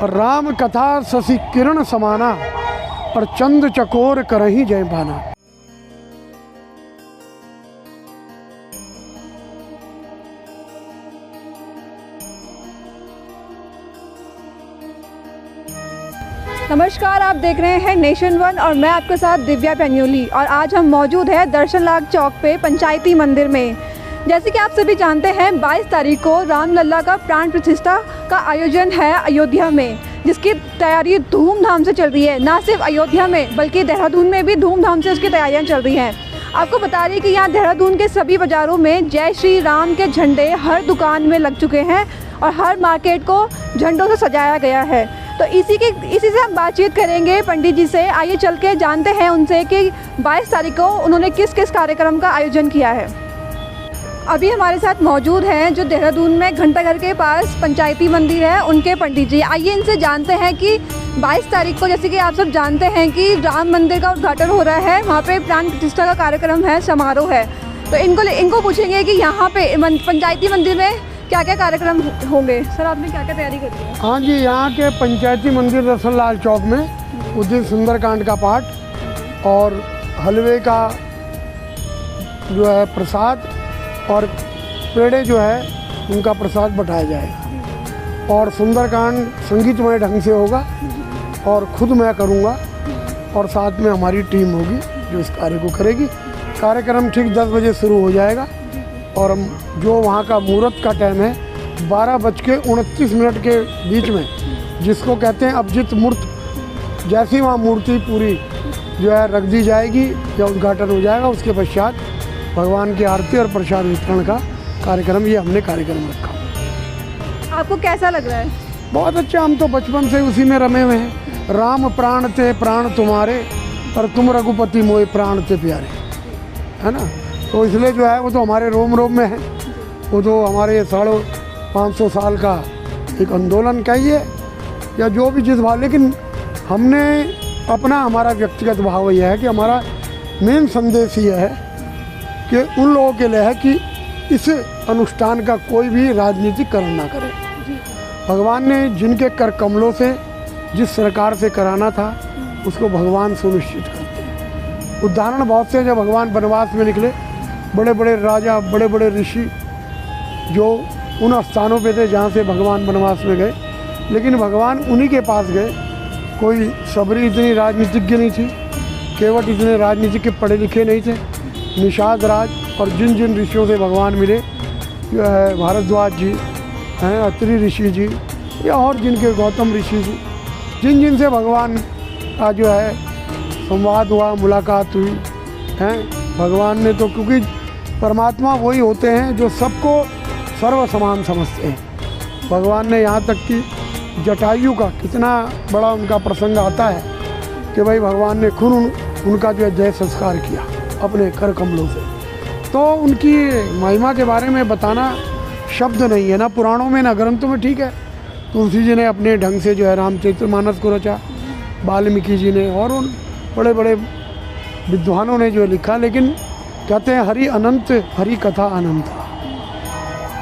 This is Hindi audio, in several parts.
राम कथा शशि किरण समाना, और चंद चकोर करही जय भाना। नमस्कार, आप देख रहे हैं नेशन वन और मैं आपके साथ दिव्या पेन्योली। और आज हम मौजूद हैं दर्शन लाल चौक पे पंचायती मंदिर में। जैसे कि आप सभी जानते हैं 22 तारीख को रामलला का प्राण प्रतिष्ठा का आयोजन है अयोध्या में, जिसकी तैयारी धूमधाम से चल रही है। ना सिर्फ अयोध्या में बल्कि देहरादून में भी धूमधाम से उसकी तैयारियां चल रही हैं। आपको बता रही कि यहाँ देहरादून के सभी बाज़ारों में जय श्री राम के झंडे हर दुकान में लग चुके हैं और हर मार्केट को झंडों से सजाया गया है। तो इसी से हम बातचीत करेंगे पंडित जी से। आइए चल के जानते हैं उनसे कि 22 तारीख को उन्होंने किस किस कार्यक्रम का आयोजन किया है। अभी हमारे साथ मौजूद हैं जो देहरादून में घंटाघर के पास पंचायती मंदिर है, उनके पंडित जी। आइए इनसे जानते हैं कि 22 तारीख को, जैसे कि आप सब जानते हैं कि राम मंदिर का उद्घाटन हो रहा है, वहाँ पे प्राण प्रतिष्ठा का कार्यक्रम है, समारोह है। तो इनको पूछेंगे कि यहाँ पे पंचायती मंदिर में क्या क्या कार्यक्रम होंगे। सर, आपने क्या क्या तैयारी करी है? हाँ जी, यहाँ के पंचायती मंदिर दर्शन लाल चौक में उस दिन सुंदरकांड का पाठ और हलवे का जो है प्रसाद और पेड़े जो है उनका प्रसाद बटाया जाएगा। और सुंदरकांड संगीतमय ढंग से होगा और खुद मैं करूँगा और साथ में हमारी टीम होगी जो इस कार्य को करेगी। कार्यक्रम ठीक 10 बजे शुरू हो जाएगा और हम जो वहाँ का मुहूर्त का टाइम है 12:29 के बीच में, जिसको कहते हैं अभिजीत मूर्त, जैसी वहाँ मूर्ति पूरी जो है रख दी जाएगी या उद्घाटन हो जाएगा, उसके पश्चात भगवान की आरती और प्रसाद वितरण का कार्यक्रम, ये हमने कार्यक्रम रखा। आपको कैसा लग रहा है? बहुत अच्छा, हम तो बचपन से उसी में रमे हुए हैं। राम प्राण थे प्राण तुम्हारे, और तुम रघुपति मोए प्राण थे प्यारे, है ना। तो इसलिए जो है वो तो हमारे रोम रोम में है। वो तो हमारे 550 साल का एक आंदोलन कहिए या जो भी चीज़ भाव, लेकिन हमने अपना हमारा व्यक्तिगत भाव यह है कि हमारा मेन संदेश ये है कि उन लोगों के लिए है कि इस अनुष्ठान का कोई भी राजनीतिकरण ना करे। भगवान ने जिनके कर कमलों से जिस सरकार से कराना था उसको भगवान सुनिश्चित करते हैं। उदाहरण बहुत से, जब भगवान वनवास में निकले, बड़े बड़े राजा, बड़े बड़े ऋषि जो उन स्थानों पे थे जहाँ से भगवान वनवास में गए, लेकिन भगवान उन्हीं के पास गए। कोई सबरी इतनी राजनीतिज्ञ नहीं थी, केवट इतने राजनीतिक के पढ़े लिखे नहीं थे, निषाद राज। और जिन जिन ऋषियों से भगवान मिले, जो है भारद्वाज जी हैं, अत्रि ऋषि जी, या और जिनके गौतम ऋषि जी, जिन जिन से भगवान का जो है संवाद हुआ, मुलाकात हुई है, भगवान ने तो, क्योंकि परमात्मा वही होते हैं जो सबको सर्व समान समझते हैं। भगवान ने यहाँ तक कि जटायु का कितना बड़ा उनका प्रसंग आता है कि भाई भगवान ने खुद उनका जो है जय संस्कार किया अपने कर कमलों से। तो उनकी महिमा के बारे में बताना शब्द नहीं है, ना पुराणों में ना ग्रंथों में। ठीक है, तुलसी जी ने अपने ढंग से जो है रामचरितमानस को रचा, वाल्मीकि जी ने और उन बड़े बड़े विद्वानों ने जो लिखा, लेकिन कहते हैं हरि अनंत हरि कथा अनंत,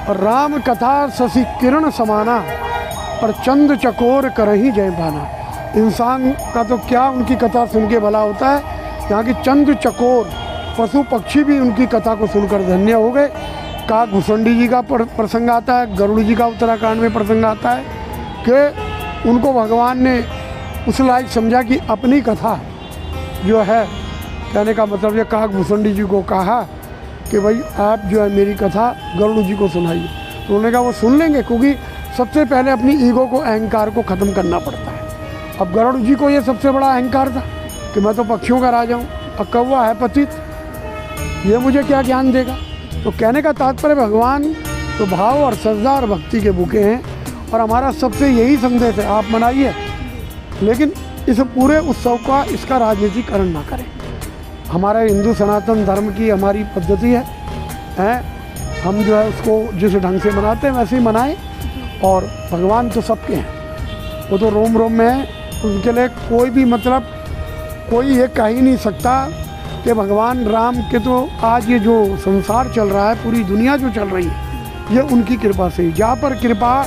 और राम कथा शशि किरण समाना, और चंद चकोर करही जय भाना। इंसान का तो क्या उनकी कथा सुन के भला होता है, यहाँ की चंद चकोर पशु पक्षी भी उनकी कथा को सुनकर धन्य हो गए। काक भुसंडी जी का प्रसंग आता है, गरुड़ जी का उत्तराखंड में प्रसंग आता है कि उनको भगवान ने उस लायक समझा कि अपनी कथा जो है, कहने का मतलब ये काक भुसंडी जी को कहा कि भाई आप जो है मेरी कथा गरुड़ जी को सुनाइए। तो उन्होंने कहा वो सुन लेंगे, क्योंकि सबसे पहले अपनी ईगो को, अहंकार को ख़त्म करना पड़ता है। अब गरुड़ जी को ये सबसे बड़ा अहंकार था कि मैं तो पक्षियों का राजा हूँ, और कौवा है पतित, ये मुझे क्या ज्ञान देगा। तो कहने का तात्पर्य भगवान तो भाव और श्रद्धा और भक्ति के भूखे हैं, और हमारा सबसे यही संदेश है, आप मनाइए लेकिन इस पूरे उत्सव का इसका राजनीतिकरण ना करें। हमारे हिंदू सनातन धर्म की हमारी पद्धति है, हम जो है उसको जिस ढंग से मनाते हैं वैसे ही मनाएं। और भगवान तो सबके हैं, वो तो रोम रोम में है, उनके लिए कोई भी मतलब कोई ये कह ही नहीं सकता कि भगवान राम के तो आज ये जो संसार चल रहा है, पूरी दुनिया जो चल रही है, ये उनकी कृपा से ही। जहाँ पर कृपा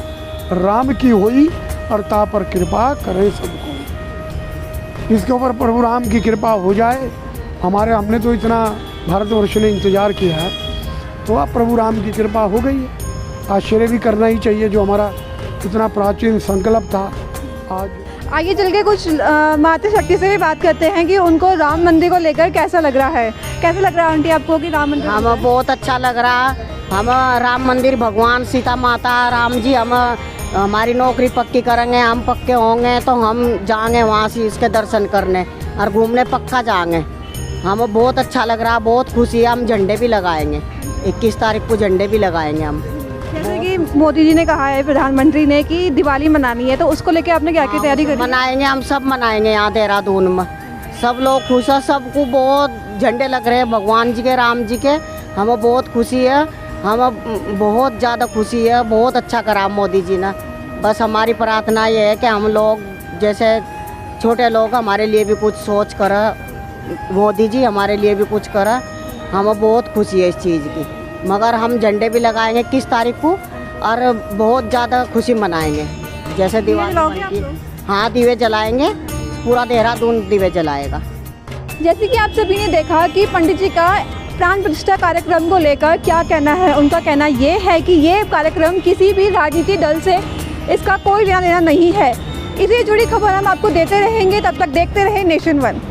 राम की हुई और ता पर कृपा करें सबको। इसके ऊपर प्रभु राम की कृपा हो जाए। हमने तो इतना भारतवर्ष ने इंतज़ार किया है, तो अब प्रभु राम की कृपा हो गई है। आश्चर्य भी करना ही चाहिए, जो हमारा इतना प्राचीन संकल्प था आज। आइए चल के कुछ मातृशक्ति से भी बात करते हैं कि उनको राम मंदिर को लेकर कैसा लग रहा है। कैसा लग रहा है आंटी आपको कि राम मंदिर? हमें बहुत अच्छा लग रहा। हम राम मंदिर, भगवान सीता माता राम जी, हम हमारी नौकरी पक्की करेंगे, हम पक्के होंगे तो हम जाएंगे वहाँ से इसके दर्शन करने और घूमने पक्का जाएंगे। हमें बहुत अच्छा लग रहा, बहुत खुशी है। हम झंडे भी लगाएंगे, 21 तारीख को झंडे भी लगाएंगे हम। जैसे कि मोदी जी ने कहा है, प्रधानमंत्री ने, कि दिवाली मनानी है, तो उसको लेके आपने क्या क्या तैयारी करी? मनाएंगे, हम सब मनाएंगे। यहाँ देहरादून में सब लोग खुश है, सबको बहुत झंडे लग रहे हैं भगवान जी के, राम जी के। हमें बहुत खुशी है, हमें बहुत ज़्यादा खुशी है। बहुत अच्छा करा मोदी जी ने। बस हमारी प्रार्थना ये है कि हम लोग जैसे छोटे लोग, हमारे लिए भी कुछ सोच कर, मोदी जी हमारे लिए भी कुछ करा। हमें बहुत खुशी है इस चीज़ की। मगर हम झंडे भी लगाएंगे 21 तारीख को और बहुत ज़्यादा खुशी मनाएंगे। जैसे दिवाली की, हाँ, दिवे जलाएंगे, पूरा देहरादून दिवे जलाएगा। जैसे कि आप सभी ने देखा कि पंडित जी का प्राण प्रतिष्ठा कार्यक्रम को लेकर क्या कहना है। उनका कहना ये है कि ये कार्यक्रम किसी भी राजनीतिक दल से इसका कोई लेना देना नहीं है। इससे जुड़ी खबर हम आपको देते रहेंगे, तब तक देखते रहे नेशन 1।